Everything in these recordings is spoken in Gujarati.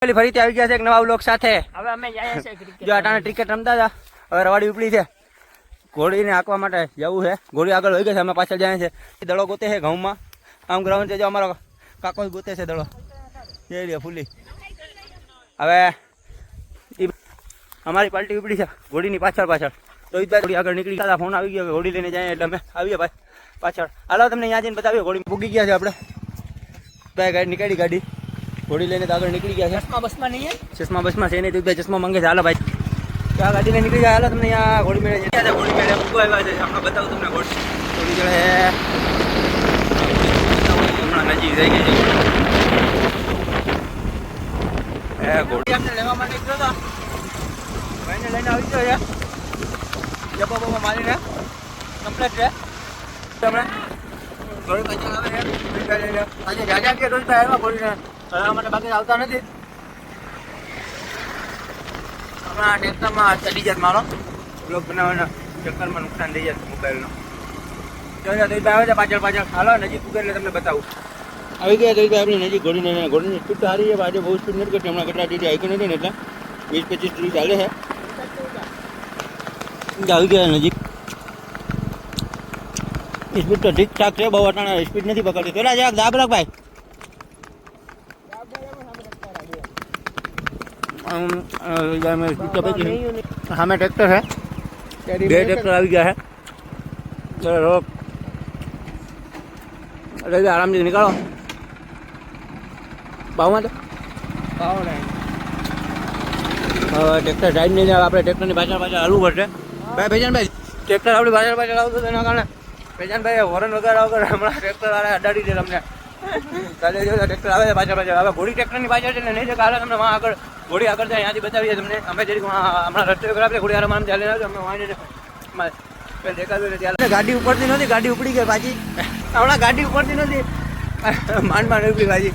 ફરીથી આવી ગયા છે એક નવા વ્લોગ સાથે. હવે અમે જઈએ છે ક્રિકેટ. જો આટાને ક્રિકેટ રમતા હતા, હવે રવાડી ઉપડી છે. ઘોડીને હાંકવા માટે જવું છે. ઘોડી આગળ વહી ગઈ છે, અમે પાછળ જાય છે. દડો ગોતે છે ઘઉંમાં. આમ ગ્રાઉન્ડ છે, જો અમારો કાકો ગોતે છે દડો. એ રે ફૂલી. હવે અમારી પાર્ટી ઉપડી છે ઘોડીની પાછળ તો ઘોડી આગળ નીકળી ગયા. ફોન આવી ગયો ઘોડી લઈને જાય એટલે અમે આવીએ પાછળ. હાલો તમને ત્યાં જઈને બતાવીએ. ઘોડી પૂગી ગયા છે આપણે. ગાડી નીકળી ગાડી ઘોડી લઈને તો આગળ નીકળી ગયા છે. ચશ્મા બસમાં નહીં ચશ્મા બસમાં છે નહીં તો ચશ્મા માંગે છે. હાલો ભાઈ આ ગાડી લઈને નીકળી જાય. હાલો તમને અહીંયા ઘોડી મેળે છે. ઘોડી મેળે મૂકવા આવ્યા છે. હમણાં બતાવું તમને ઘોડી જોડે હમણાં નજીક થઈ ગઈ છે. ઘોડી અમને લેવા માટે નીકળ્યો હતો. ભાઈને લઈને આવી ગયો છે. જબો બબો મારીને કમ્પ્લેટ છે. તમને ઘોડી પાછળ આવે છે. આજે જાજા કે રોજ ભાઈ આવ્યા ઘોડીને હળવા માટે બાકી આવતા નથી. હમણાં ટ્રેક્ટરમાં ચડી જાય મારો બ્લોગ બનાવવાના ચક્કરમાં નુકસાન થઈ જાય મોબાઈલનો. આવે છે પાછળ. હાલો નજીક ઉગે એટલે તમને બતાવું. આવી ગયા તો આપણી નજીક ઘોડીની સ્પીડ સારી છે. આજે બહુ સ્પીડ નથી કરતી. હમણાં કેટલા ડીટી આવી નથી ને એટલે 20-25 ડીટી ચાલે છે. આવી ગયા નજીક. સ્પીડ તો ઠીકઠાક છે. બહુ અટાણા સ્પીડ નથી પકડતી. પેલા જરાક દાબ રાખ ભાઈ. સામે ટ્રેક્ટર છે. 2 ટ્રેક્ટર આવી ગયા છે. આરામથી નીકાળો. ભાવમાં તો હવે ટ્રેક્ટર સાઈડ નહીં જાય. આપણે ટ્રેક્ટરની પાછળ હાલવું પડશે. ભાઈ ભેજાનભાઈ ટ્રેક્ટર આપણી પાછળ આવતું એના કારણે ભેજાનભાઈ હોરન વગાડવા વગર હમણાં ટ્રેક્ટર વાળા અડાડી દે તમને. કાલે જો ટ્રેક્ટર આવે છે પાછળ. હવે ઘોડી ટ્રેક્ટરની પાછળ છે ને નહીં છે. કાલે તમને આગળ ઘોડી આગળ જાય ત્યાંથી બતાવીએ તમને. અમે જરીક હમણાં રસ્તે ખરાબ છે. ઘોડી આરામ ચાલે છે. અમે વાંચીને દેખાતું નથી. ગાડી ઉપડતી નથી. ગાડી ઉપડી ગઈ પાછી. હમણાં ગાડી ઉપડતી નથી. માંડ ઉપડી પાછી.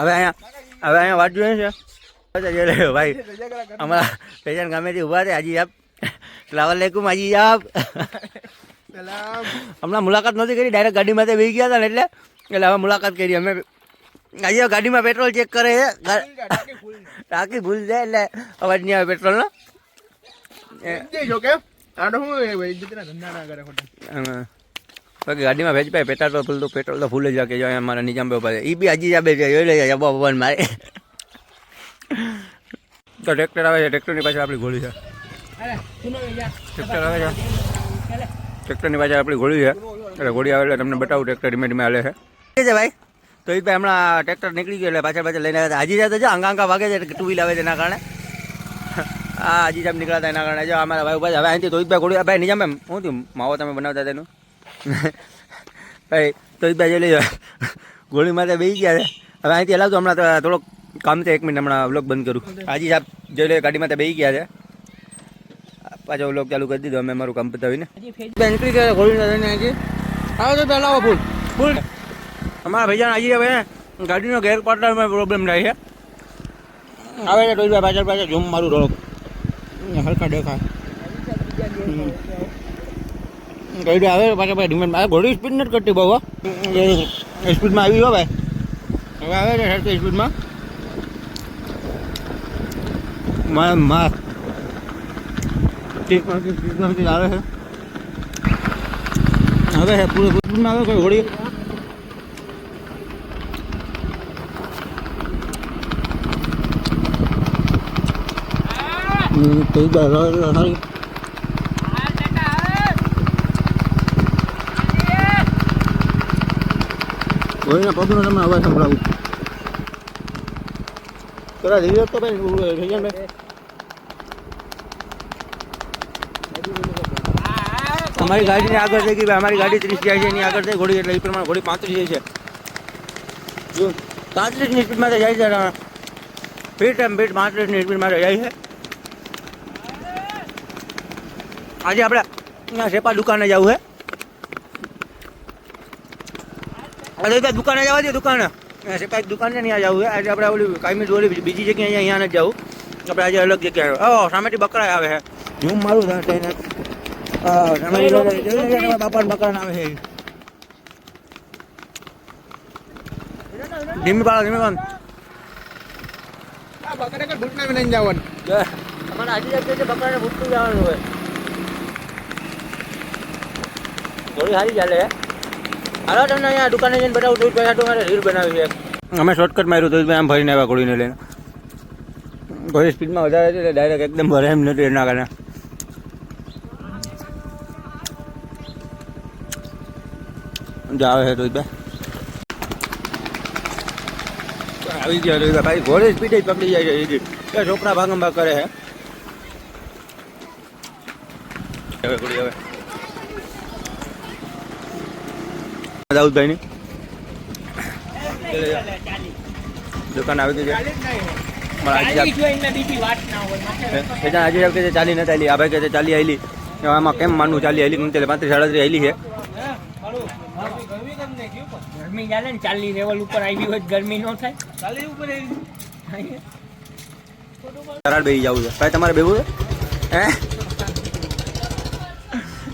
હવે અહીંયા વાત જોઈએ છે ભાઈ. અમારા પેશન્ટ ગામેથી ઊભા છે. હાજી આપ સલામલેકુમ. હાજી આપ હમણાં મુલાકાત નહોતી કરી. ડાયરેક્ટ ગાડીમાં બેસી ગયા હતા ને એટલે હવે મુલાકાત કરી અમે. આજે ગાડીમાં પેટ્રોલ ચેક કરે છે. ટાંકી ભૂલ જાય એટલે અવાજ નહીં આવે પેટ્રોલનો. બાકી ગાડીમાં ભેજ પાય પેટ્રોલ તો ફૂલ જ રાખે. અમારા નિજામ ઉભા છે. એ બી હજી જાબે છે. જોઈ લે ભગવાન મારે. તો ટ્રેક્ટર આવે છે. ટ્રેક્ટરની પાછળ આપણી ઘોડી છે. ટ્રેક્ટર આવે છે. ટ્રેક્ટરની પાછળ આપણી ઘોડી છે. એટલે ઘોડી આવે એટલે તમને બતાવું. ટ્રેક્ટર ધીમે ધીમે હાલે છે ભાઈ. તો એ ભાઈ હમણાં ટ્રેક્ટર નીકળી ગયું એટલે પાછળ લઈને આવ્યા. હાજી જાય તો આંગા વાગે છે. 2 વ્હીલ આવે છે એના કારણે. હા હાજી સાહેબ નીકળ્યા એના કારણે. જો અમારા ભાઈ ઉભા હવે અહીંથી તો ઘોડી ભાઈ નિજામ એમ શું થયું માવો તમે બનાવતા તેનું ભાઈ. તો ભાઈ જોઈ લેજો ઘોડી માટે બેસી ગયા છે. હવે અહીંથી હલાવતો હમણાં થોડોક કામ છે. 1 મિનિટ હમણાં વ્લોગ બંધ કરું. હાજી સાહેબ જોઈ લે ગાડી માટે બેસી ગયા છે. પાછો વ્લોગ ચાલુ કરી દીધો અમે અમારું કામ પતાવીને. નીકળી ગયા ઘોડીને લઈને અહીંથી. આવો તો લાવો ફૂલ અમારા ભાઈજાન આજે હવે ગાડીનો ગેર પાર્ટરમાં પ્રોબ્લેમ થાય છે. આવે છે તો પાછળ ઝૂમ મારું રોક હલકા દેખાય. ગાડી આવે પાછળ ભાઈ ધીમે. ઘોડી સ્પીડ નથી કરતી બહુ. સ્પીડમાં આવી હો ભાઈ. હવે આવે છે સરખી સ્પીડમાં. માં 30 આવે છે. હવે છે પૂરી સ્પીડમાં આવે કોઈ ઘોડી. ઘોડીના પગનો તમને અવાજ સંભળાવું. થોડા ધીરે તો ભાઈ. અમારી ગાડીને આગળ થઈ ગઈ ભાઈ. અમારી ગાડી 30 જાય છે એની આગળ થઈ ઘોડી એટલે એ પ્રમાણે ઘોડી 35 જાય છે. 35ની સ્પીડમાં જાય છે. ફીટ 35ની સ્પીડમાં જાય છે. આજે આપણે અહીંયા સેપા દુકાને જવું છે. અરે દુકાને જવા દે. દુકાને સેપા દુકાન છે ત્યાં જવું છે. આજે આપણે ઓલી કાયમી દોરી બીજી જગ્યાએ અહીંયા નથી જવું. આપણે આજે અલગ જગ્યાએ. સામેથી બકરા આવે છે. હું મારું બાપા બકરા આવે છે. ધીમી પાડો ધીમી પાડો. બકરા ભૂટના લઈને જવાનું. અમારે આજે જ બકરાને ભૂટતું જવાનું હોય. થોડી સારી ચાલે હે. હાલો તમને અહીંયા દુકાને જઈને બતાવું દૂધ પૈસા મારે રીલ બનાવી છે. અમે શોર્ટકટ માર્યું તો આમ ભરીને આવ્યા ઘોડીને લઈને. ઘોડી સ્પીડમાં વધારે હતી એટલે ડાયરેક્ટ એકદમ ભરે એમ નથી એના કારણે. જો આવે છે દૂધ આવી ગયા દૂધ ભાઈ. ઘોડી સ્પીડ જ પકડી જાય છે એ છોકરા ભાગમ ભાગ કરે છે. હવે ઘોડી હવે દાઉદભાઈની દુકાન આવી ગઈ છે. આજે કે ચાલી નથી આવેલી. આ ભાઈ કે ચાલી આવેલી. આમાં કેમ માનવું ચાલી આવેલી? 35-37 આવેલી છે. ગરમી ચાલે ને 40 લેવલ ઉપર આવી હોય ગરમી ન થાય. 40 ઉપર કરાર બેસી જવું છે ભાઈ. તમારે બેવું છે હે?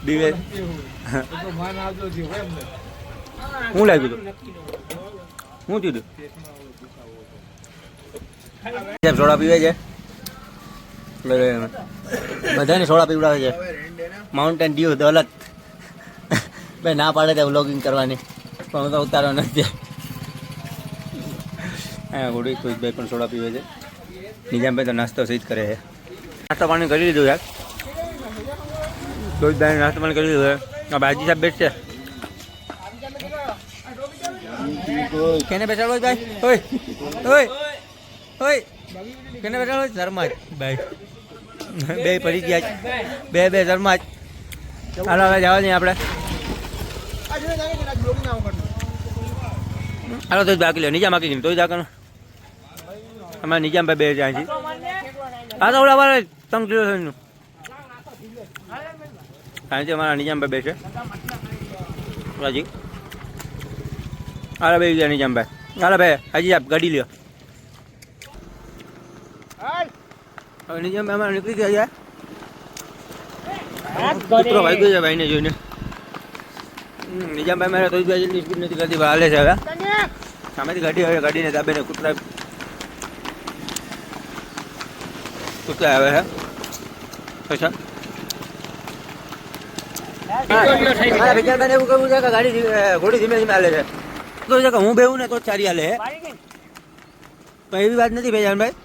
દીવે શું લાગ્યું હતું? શું થયું હતું? સોડા પીવે છે બધાને સોડા પીવડાવે છે. માઉન્ટેન ડ્યુ દોલત ભાઈ ના પાડે ત્યાં વ્લોગિંગ કરવાની પણ હું તો ઉતારો નથી. હા ગોડી ભાઈ પણ સોડા પીવે છે. નિજામભાઈ તો નાસ્તો સહિત કરે છે. નાસ્તો પાણી કરી લીધું યાર. ભાઈ નાસ્તો પાણી કરી લીધું છે. બાજી સાહેબ બેઠ છે. કેને બેસાડો ભાઈ? ઓય ઓય ઓય કેને બેસાડો? ધર્માજ ભાઈ બે પડી ગયા. બે ધર્માજ. હાલો હવે જવા દઈએ આપણે. હાલો તો બાકી લો. નિજામ બાકી તો જાકણ અમારે નિજામ ભાઈ બે જાય છે. હા તો ઓલા વાળા તંગ થયો છે કારણ કે અમારા નિજામ ભાઈ બે છે રાજી. હાલો બે ગયા નિજામ ભાઈ. હાલો ભાઈ હાજી આપ ગાડી લ્યો. હવે નિજામ ભાઈ અમારે નીકળી ગયા. કૂતરો ભાગ્યો છે ભાઈને જોઈને. નિજામભાઈ મારે તો જેટલી સ્પીડ નથી કરતી હાલે છે. હવે સામેથી ગાડી આવે. ગાડીને દાબે ને કૂતરા આવે છે. અચ્છા વિચારભાઈને એવું કરવું છે કે ગાડી ઘોડી ધીમે ધીમે હાલે છે તો છે કે હું બેવું ને તો સારી હાલે છે. પણ એવી વાત નથી ભેજાનભાઈ.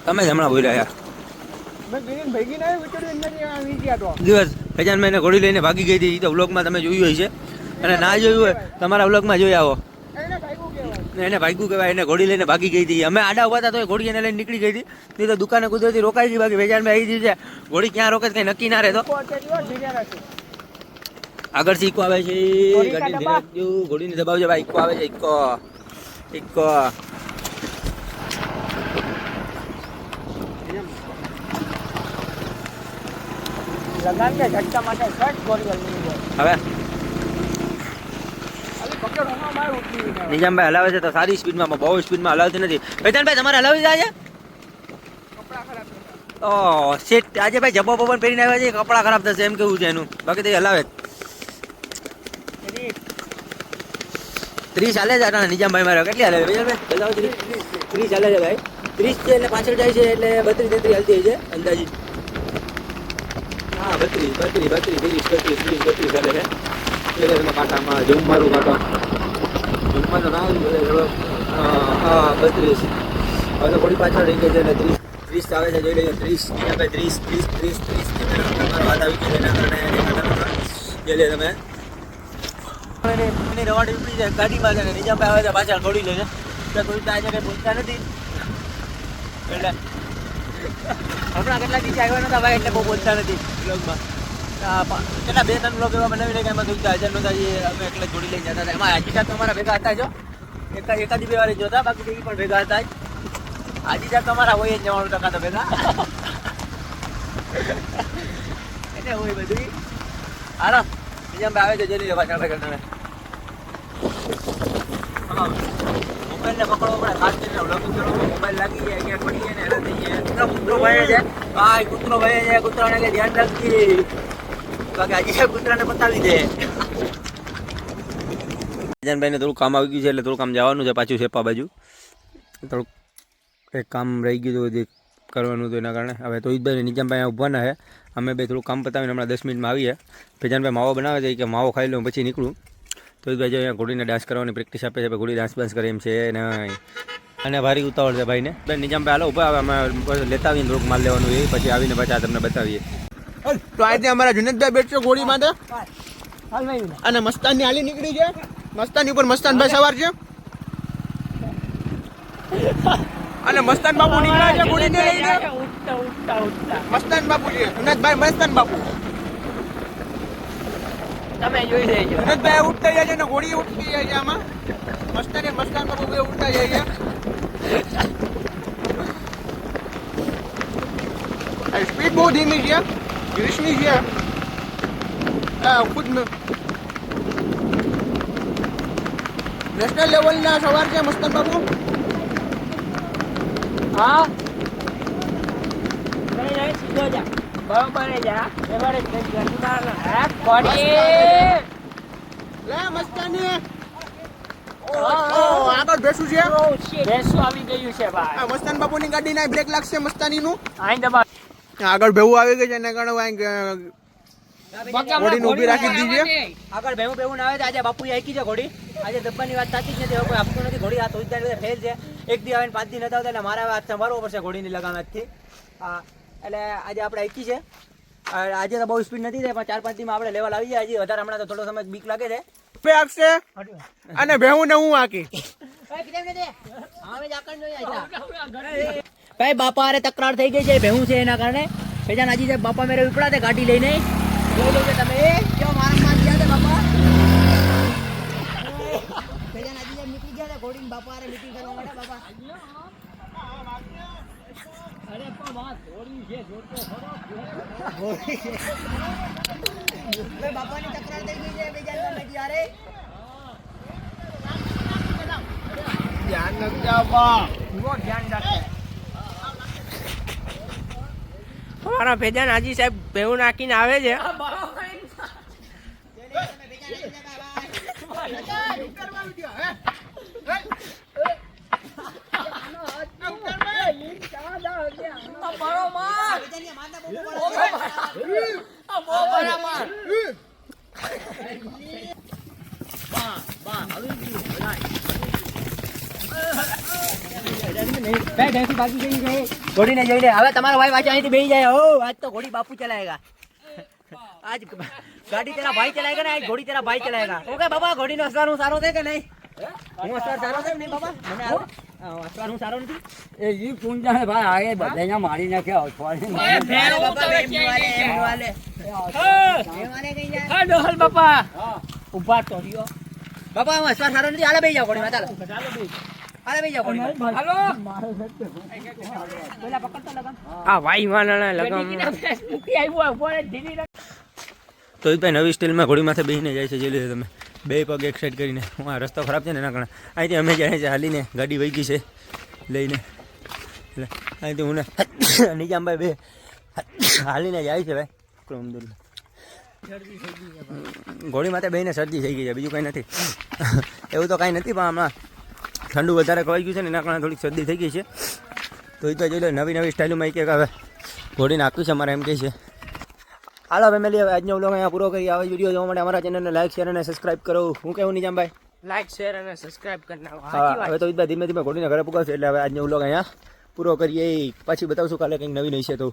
તમે જ હમણાં બોલ્યા યાર. દિવસ ભેજાનભાઈ ને ઘોડી લઈને ભાગી ગઈ હતી. એ તો વ્લોગમાં તમે જોયું હોય છે. અને ના જોયું હોય તમારા વ્લોગમાં જોઈ આવો. એને ભાગ્યું કહેવાય. એને ઘોડી લઈને ભાગી ગઈ હતી. અમે આડા ઉભા હતા તો ઘોડી એને લઈને નીકળી ગઈ હતી. નહીં તો દુકાને કુદરતી રોકાઈ ગઈ. બાકી ભેજાનભાઈ આવી છે ઘોડી ક્યાં રોકે કઈ નક્કી ના રહેતો. આગળથી ઇકો આવે છે. ઘોડીને દબાવજો ભાઈ. ઇકો આવે છે. ઇકો ઇકો લગાન કે ઝટકા માટે શર્ટ ગોળિયો હવે નિજામભાઈ હલાવે છે તો સારી સ્પીડમાં. બહુ સ્પીડમાં હલાવતી નથી. વેતનભાઈ તમારે હલાવી જાય છે? ઓ શેટ આજે ભાઈ જબ્બો બબન પહેરીને આવ્યા છે. કપડા ખરાબ થશે એમ કેવું છે એનું. બાકી તો હલાવે 30 હાલે છે. નિજામભાઈ મારે કેટલી હાલે? 30 હાલે છે ભાઈ. 30 છે એટલે પાછળ જાય છે એટલે 32-33 હાલતી છે અંદાજી. હા 32 હાલે છે. કાંટામાં જમવાનું કાંટો જમવા તો ના આવ્યું. હા 32 હવે તો થોડી પાછળ રહી ગઈ છે એટલે 30 આવે છે. જોઈ લઈએ 30 વાત આવી ગઈ એના કારણે જોઈ લે તમે. રવાડી ઉપડી જાય ગાડીમાં છે. નિજામભાઈ આવે છે પાછળ છોડી લે છે. કોઈ ત્યાં કંઈ બોલતા નથી એટલે હમણાં કેટલા દિવસે આવ્યા નતા ભાઈ એટલે બહુ બોલતા નથી બ્લોગમાં. કેટલા 2-3 બ્લોગ એવા બનાવી રહ્યા એમાં જોઈતા હજાર નતા. અમે એટલે જોડી લઈને જતા હતા. એમાં હાજી સાહેબ તમારા ભેગા હતા. જો એકાદી 2 વાર જોતા. બાકી એ પણ ભેગા હતા. હાજી સાહેબ તમારા હોય જ 99% તો ભેગા એટલે હોય બધું. હાલો નિજામભાઈ આવે છે જલ્દી પાછળ ભેગા તમે. મોબાઈલને પકડવો પડે ખાસ કરીને વ્લોગિંગ કરો. મોબાઈલ લાગી જાય ક્યાંક પડી જાય ને હેરાન થઈ જાય. કૂતરો ભાઈ છે ભાઈ. કૂતરો ભાઈ છે. કૂતરાને એટલે ધ્યાન રાખી. બાકી આજે કૂતરાને પતાવી દે. બેજાનભાઈને થોડું કામ આવી ગયું છે એટલે થોડું કામ જવાનું છે પાછું સેપા બાજુ. થોડુંક એક કામ રહી ગયું હતું જે કરવાનું હતું એના કારણે. હવે તોહિતભાઈ નિજામભાઈ ઊભવાના છે. અમે બે થોડું કામ પતાવીને હમણાં 10 મિનિટમાં આવીએ. બેજાનભાઈ માવો બનાવે છે કે માવો ખાઈ લઉં પછી નીકળું. તોહિતભાઈ જો અહીંયા ઘોડીને ડાન્સ કરવાની પ્રેક્ટિસ આપે છે. ઘોડી ડાન્સ કરે એમ છે ને અને ભારી ઉતાવળ છે ભાઈને. નિજામભાઈ હાલો ઊભા. હવે અમે લેતા આવીને થોડુંક માલ લેવાનું એ પછી આવીને પાછા તમને બતાવીએ. તો આજે અમારા જુનેદભાઈ બેઠશે ઘોડી માટે અને મસ્તાનની હાલી નીકળી છે. મસ્તાની ઉપર મસ્તાનભાઈ સવાર છે અને મસ્તાન બાપુ નીકળ્યા છે ઘોડીને લઈને. મસ્તાન બાપુ છે જુનેદભાઈ. મસ્તાન બાપુ તમે જોઈ લેજો. જુનેદભાઈ ઉઠતા જાય છે અને ઘોડી ઉઠતી જાય છે. આમાં મસ્તાન બાપુ બે ઉઠતા જાય છે. સ્પીડ બહુ ધીમી છે. ગ્રીસની છે ખુદ નેશનલ લેવલના સવાર છે મસ્તાન બાપુ. હા નહીં સીધો જા બરોબર જા એવારે ઘોડી લે મસ્તાની. આગળ બેસું છે. બેસું આવી ગયું છે ભાઈ. આ મસ્તાન બાપુની ગાડીના બ્રેક લાગશે મસ્તાનીનું. આઈ દબા આગળ ભેવું આવી ગઈ છે એના કારણે ઘોડીને ઊભી રાખી દીધી છે. આગળ ભેવું ના આવે તો આજે બાપુએ હાકી છે ઘોડી. આજે દબ્બાની વાત સાચી જ નથી. હવે કોઈ આપતું નથી ઘોડી. આ તોહિતભાઈ ફેલ છે. એક દી આવીને 5 દી નતા આવતા એટલે મારે હવે હાથ સંભાળવો પડશે ઘોડીની લગામતથી. એટલે આજે આપણે હાકી છે. આજે તો બહુ સ્પીડ નથી પણ 4-5 દીમાં આપણે લેવલ આવી જાય. હજી વધારે હમણાં તો થોડો સમય બીક લાગે છે. પે આગશે અને ભેવું ને હું હાકી. ભાઈ બાપા અરે તકરાર થઈ ગઈ છે ભેવું છે એના કારણે. પેજાન આજી સાહેબ બાપા મેરે ઉપડા તે ગાડી લઈને જોઈ લો તમે કેવો મારા માર ગયા છે બાપા. પેજાન આજી સાહેબ નીકળી ગયા છે ઘોડીને બાપા અરે મીટિંગ કરવા માટે બાપા. અરે પણ વાત ઘોડી છે જોતો ખરો ભાઈ બાપાની તકરાર થઈ ગઈ છે પેજાન નથી યારે. ધ્યાન નથી આપવા. ધ્યાન રાખે અમારા ભેજાન હાજી સાહેબ ભેવું નાખીને આવે છે. ઘોડી ને જોઈ લે. હવે તમારો ભાઈ પાછા અહીંથી બેસી જાય. ઓ આજ તો ઘોડી બાપુ ચલાएगा. आज गाड़ी तेरा भाई चलाएगा ना. आज घोड़ी तेरा भाई चलाएगा. ओके बाबा घोड़ी નો અસવાર હું સારો છે કે નહીં? હું અસવાર સારો છે નહીં બાબા? મને અસવાર હું સારો નથી. એ જી પૂંજા ભાઈ આગે બધાયા મારી નાખ્યા અઠવાડિયે હા ડોહલ બાપા ઉભા તો રહ્યો બાબા હું અસવાર સારો નથી. હાલે બેસી જાઓ ઘોડી માં. ચાલો હાલે બેસી જાઓ ઘોડી માં. હાલો પેલા પકડતો લગન. આ ભાઈ વાના લગામ મૂકી આવ્યો ઉપર ધીરી તો ભાઈ નવી સ્ટાઇલમાં ઘોડી માથે બેસીને જાય છે. જોઈ લો તમે બે પગ એક સાઈડ કરીને. હું આ રસ્તો ખરાબ છે ને એના કારણે અહીંથી અમે જાય છે હાલીને. ગાડી વહી ગઈ છે લઈને એટલે અહીંથી હું ને નિજામભાઈ બે હાલીને જાય છે ભાઈ. ઘોડી માથે બેસીને શરદી થઈ ગઈ છે. બીજું કંઈ નથી. એવું તો કાંઈ નથી પણ હમણાં ઠંડુ વધારે ખવાઈ ગયું છે ને એના કારણે થોડીક શરદી થઈ ગઈ છે. તો એ તો જોઈ લો નવી સ્ટાઇલમાં કે હવે ઘોડીને આપ્યું છે અમારે એમ કહે છે. હાલો ફેમિલી હવે આજનો વ્લોગ અહીંયા પૂરો કરી. આવા વિડીયો જોવા માટે અમારા ચેનલને લાઈક શેર અને સબસ્ક્રાઇબ કરો. હું કહેવું નિજામભાઈ? લાઈક શેર અને સબસ્ક્રાઇબ કરી નાખો. હવે તો ધીમે ધીમે ઘોડીને ઘરે પુગાવશે એટલે હવે આજનો વ્લોગ અહીંયા પૂરો કરીએ. પછી બતાવશું કાલે કંઈક નવી નહીં છે તો.